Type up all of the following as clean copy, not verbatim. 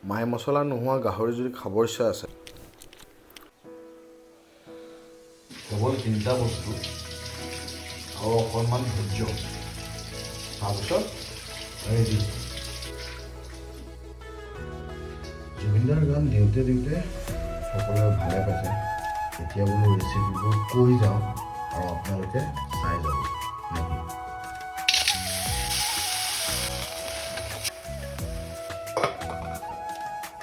মাই মছলা নোহোৱা গাহৰি যদি খাবৰ ইচ্ছা আছে, কেৱল 3টা বস্তু আৰু অকণমান ধৈৰ্য, তাৰপিছত ৰেডি। জুবিনদাৰ গান দিওঁতে সকলোৱে ভালে পাইছে। এতিয়া বোলো ৰেচিপিবোৰ কৈ যাওঁ আৰু আপোনালোকে চাই যাব নেকি।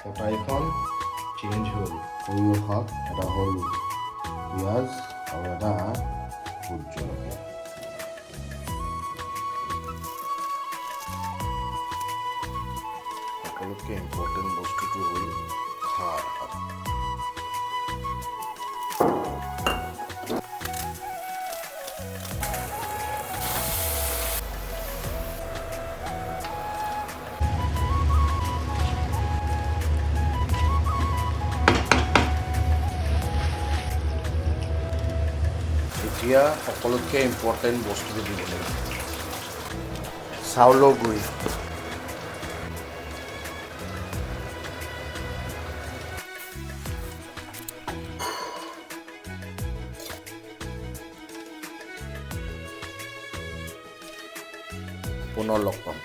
কটাৰীখন চেঞ্জ হ'ল, সৰিয়হ শাক এটা হ'ল, পিঁয়াজ আৰু এটা ভোট জলকীয়া। সকলোতকৈ ইম্পৰ্টেণ্ট বস্তুটো হ'ল খাৰ। এতিয়া সকলোতকৈ ইম্পৰ্টেণ্ট বস্তুটো দিব লাগিব, চাউলৰ গুড়ি। পুনৰ লগ পাম।